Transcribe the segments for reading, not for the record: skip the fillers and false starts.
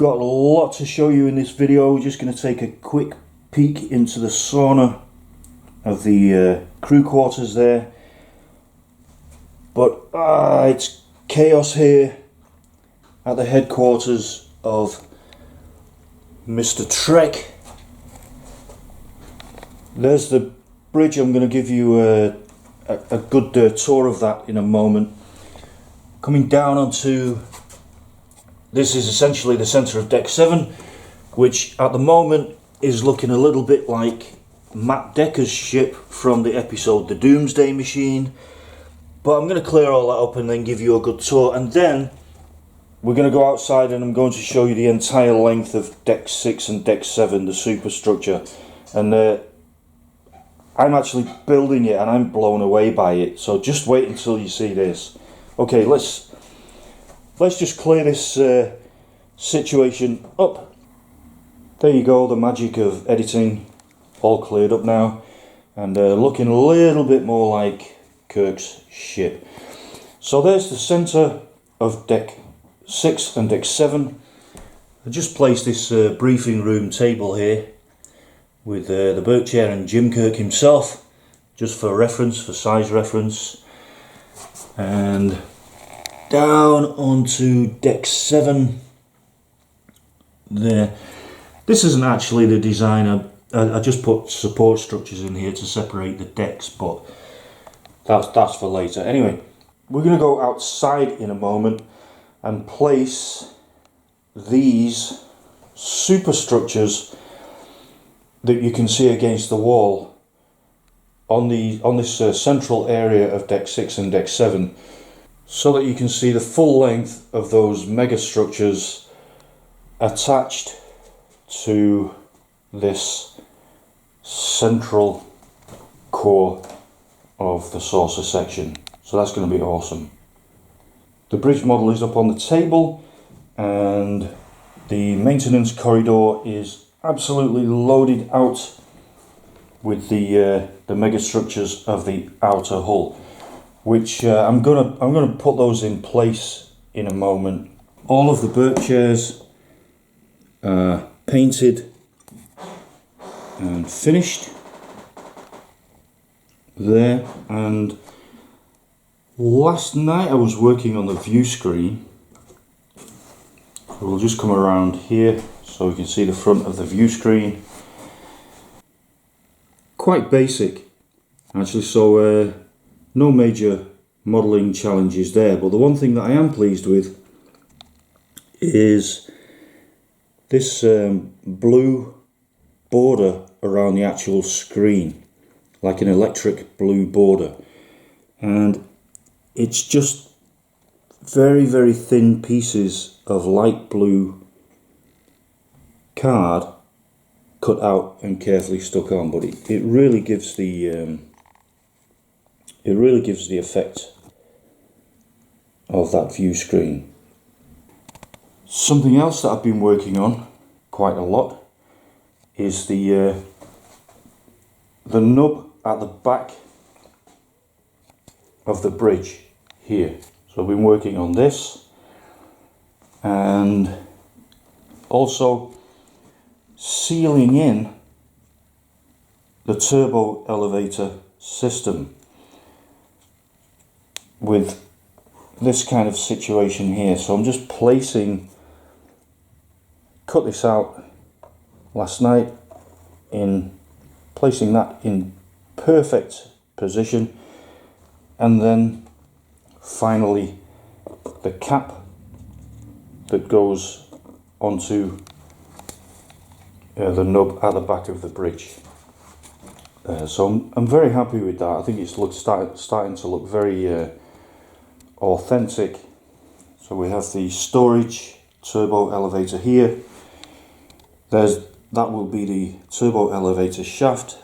got a lot to show you in this video. We're just going to take a quick peek into the sauna of the crew quarters there. But it's chaos here at the headquarters of Mr. Trek. There's the bridge. I'm going to give you a good tour of that in a moment. Coming down onto, this is essentially the centre of Deck 7, which at the moment is looking a little bit like Matt Decker's ship from the episode The Doomsday Machine. But I'm going to clear all that up and then give you a good tour, and then we're going to go outside and I'm going to show you the entire length of Deck 6 and Deck 7, the Superstructure. And I'm actually building it and I'm blown away by it, so just wait until you see this. Okay, let's just clear this situation up. There you go, the magic of editing, all cleared up now, and looking a little bit more like Kirk's ship. So there's the centre of Deck 6 and Deck 7. I just placed this briefing room table here with the Berkshire and Jim Kirk himself, just for reference, for size reference. And down onto Deck 7 there. This isn't actually the design, I just put support structures in here to separate the decks, but that's for later. Anyway, we're going to go outside in a moment and place these superstructures that you can see against the wall on this central area of Deck 6 and Deck 7, so that you can see the full length of those megastructures attached to this central core of the saucer section. So that's going to be awesome. The bridge model is up on the table and the maintenance corridor is absolutely loaded out with the megastructures of the outer hull, which I'm gonna put those in place in a moment. All of the Berkshires are painted and finished there, and last night I was working on the view screen. We'll just come around here so we can see the front of the view screen. Quite basic actually, so no major modelling challenges there, but the one thing that I am pleased with is this blue border around the actual screen, like an electric blue border, and it's just very, very thin pieces of light blue card cut out and carefully stuck on, but it really gives the effect of that view screen. Something else that I've been working on quite a lot is the nub at the back of the bridge here. So I've been working on this, and also sealing in the turbo elevator system with this kind of situation here. So I'm just cut this out last night, placing that in perfect position, and then finally the cap that goes onto the nub at the back of the bridge. So I'm very happy with that. I think it's starting to look very authentic. So we have the storage turbo elevator here. That will be the turbo elevator shaft.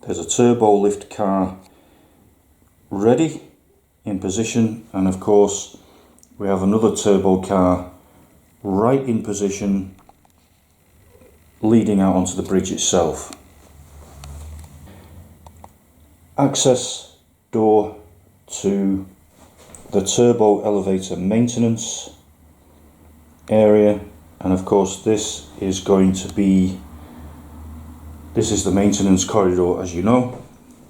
There's a turbo lift car ready in position, and of course we have another turbo car right in position leading out onto the bridge itself. Access door to the turbo elevator maintenance area, and of course this is the maintenance corridor, as you know,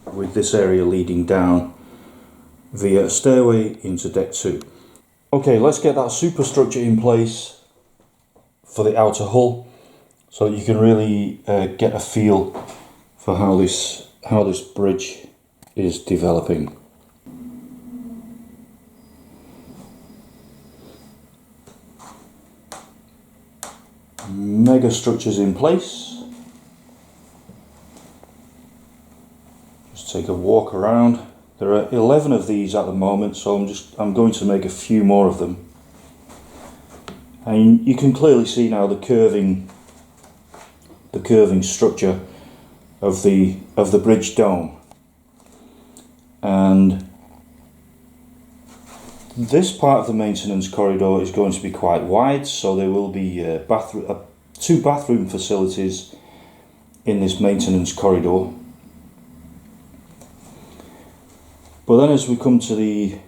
with this area leading down via a stairway into deck 2. Okay, let's get that superstructure in place for the outer hull so that you can really get a feel for how this bridge is developing. Megastructures in place. Just take a walk around. There are 11 of these at the moment, so I'm going to make a few more of them. And you can clearly see now the curving structure of the bridge dome. And this part of the maintenance corridor is going to be quite wide, so there will be 2 bathroom facilities in this maintenance corridor. But then as we come to the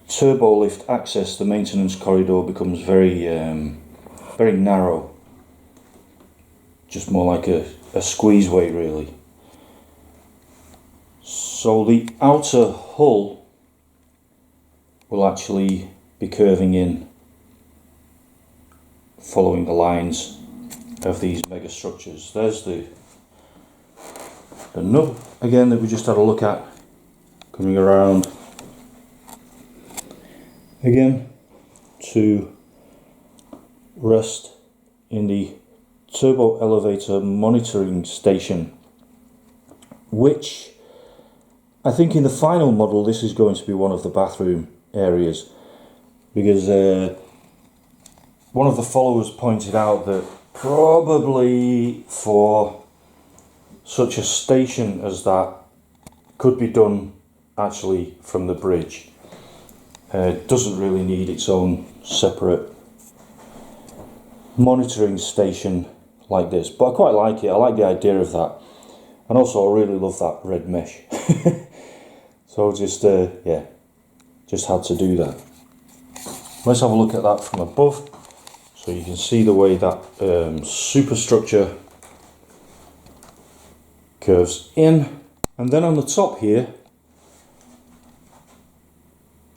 turbo lift access, the maintenance corridor becomes very narrow, just more like a squeezeway really. So the outer hull will actually be curving in, following the lines of these megastructures. There's the nub again that we just had a look at, coming around again to rest in the turbo elevator monitoring station, which I think in the final model this is going to be one of the bathroom areas, because one of the followers pointed out that probably for such a station as that could be done actually from the bridge. It doesn't really need its own separate monitoring station like this, but I quite like it. I like the idea of that, and also I really love that red mesh. So just yeah, just had to do that. Let's have a look at that from above, so you can see the way that superstructure curves in. And then on the top here,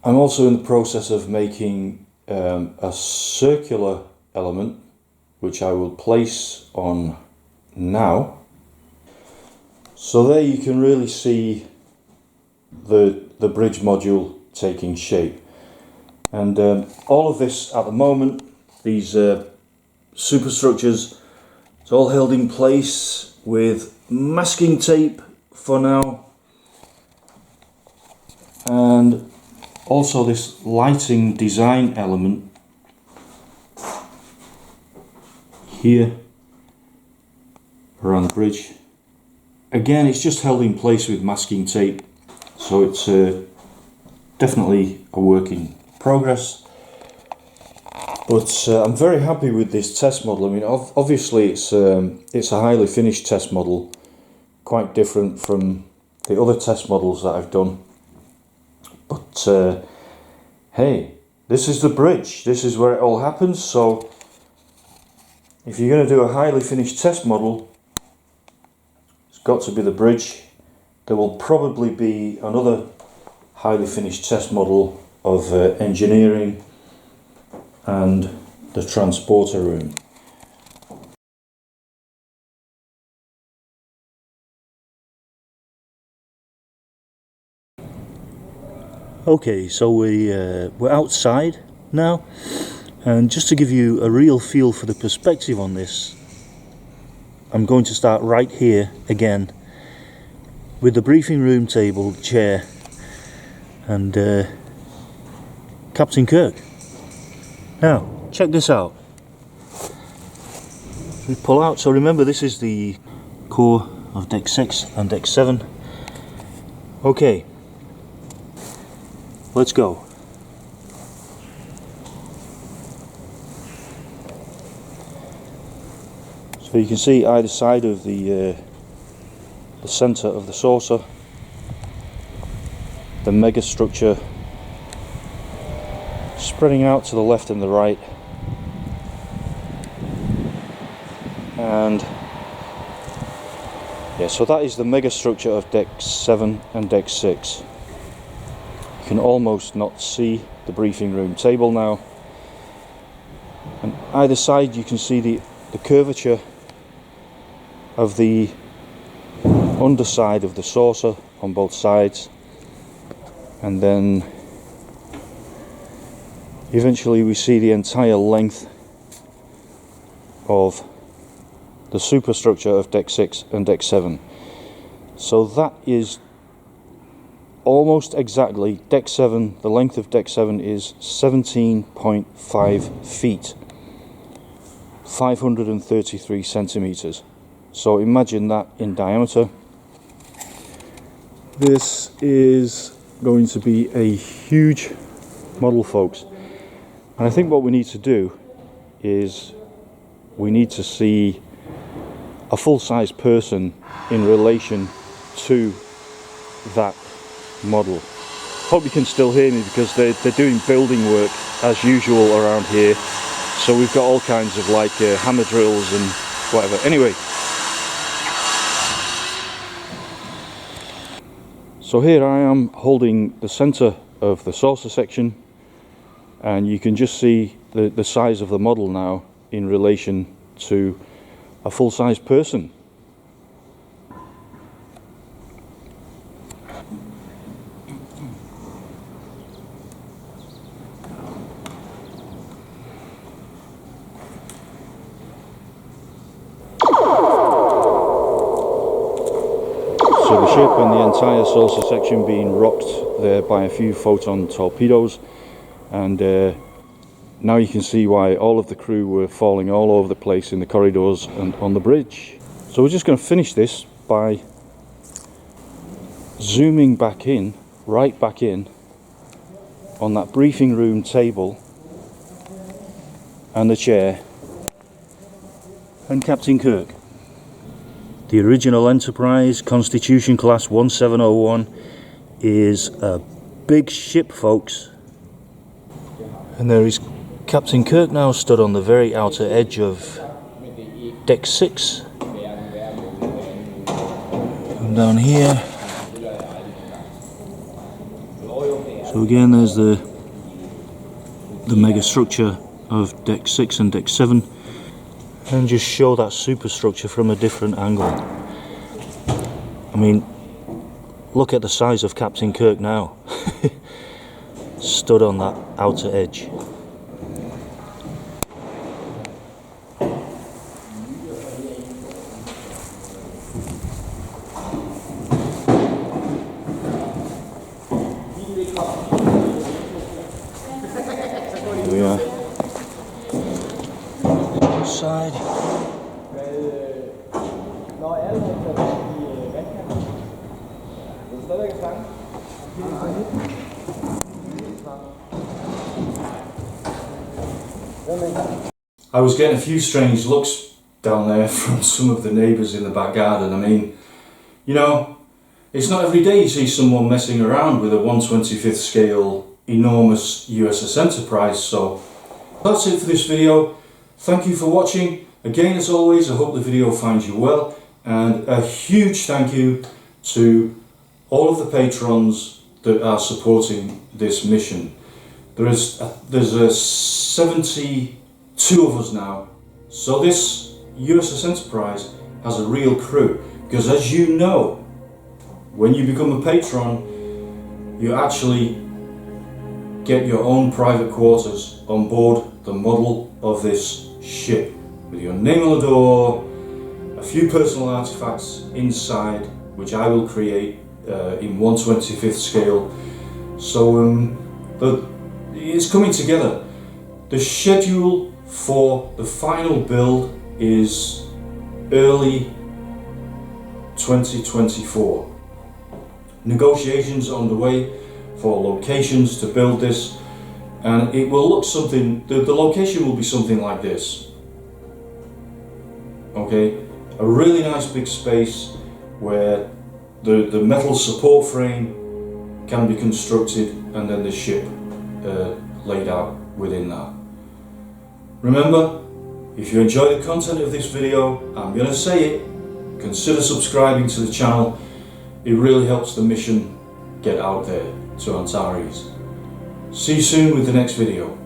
I'm also in the process of making a circular element, which I will place on now. So there you can really see the bridge module taking shape. And all of this at the moment, these superstructures, it's all held in place with masking tape for now, and also this lighting design element here around the bridge. Again, it's just held in place with masking tape, so it's definitely a work in progress. But I'm very happy with this test model. I mean, obviously it's a highly finished test model, quite different from the other test models that I've done. But hey, this is the bridge, this is where it all happens. So if you're going to do a highly finished test model, it's got to be the bridge. There will probably be another highly finished test model of engineering and the transporter room. Okay, so we're outside now, and just to give you a real feel for the perspective on this, I'm going to start right here again with the briefing room table, chair, and Captain Kirk. Now, check this out. We pull out, so remember this is the core of deck 6 and deck 7. Okay, let's go. So you can see either side of the centre of the saucer, the megastructure spreading out to the left and the right, And yeah, so that is the megastructure of deck 7 and deck 6. You can almost not see the briefing room table now. And either side you can see the curvature of the underside of the saucer on both sides, and then eventually we see the entire length of the superstructure of deck 6 and deck 7. So that is almost exactly deck 7. The length of deck 7 is 17.5 feet, 533 centimeters. So imagine that in diameter. This is going to be a huge model, folks, and I think what we need to do is we need to see a full-size person in relation to that model. Hope you can still hear me, because they're doing building work as usual around here, so we've got all kinds of like hammer drills and whatever. Anyway, so here I am holding the center of the saucer section, and you can just see the size of the model now in relation to a full-size person. So the ship and the entire saucer section being rocked there by a few photon torpedoes, and now you can see why all of the crew were falling all over the place in the corridors and on the bridge. So we're just going to finish this by zooming back in, right back in, on that briefing room table and the chair and Captain Kirk. The original Enterprise, Constitution Class 1701, is a big ship, folks. And there is Captain Kirk now stood on the very outer edge of deck 6. And down here. So again, there's the megastructure of deck 6 and deck 7. And just show that superstructure from a different angle. I mean, look at the size of Captain Kirk now. Stood on that outer edge. Here we are. Side. I was getting a few strange looks down there from some of the neighbours in the back garden. I mean, you know, it's not every day you see someone messing around with a 1/25th scale enormous USS Enterprise. So that's it for this video. Thank you for watching. Again, as always, I hope the video finds you well, and a huge thank you to all of the patrons that are supporting this mission. There's 72 of us now, so this USS Enterprise has a real crew, because as you know, when you become a patron, you actually get your own private quarters on board the model of this ship, with your name on the door, a few personal artifacts inside, which I will create in 1/25th scale. So it's coming together. The schedule for the final build is early 2024. Negotiations are underway for locations to build this, and it will look something, the location will be something like this. Okay, a really nice big space where the metal support frame can be constructed, and then the ship laid out within that. Remember, If you enjoy the content of this video, I'm going to say it, consider subscribing to the channel. It really helps the mission get out there to Antares. See you soon with the next video.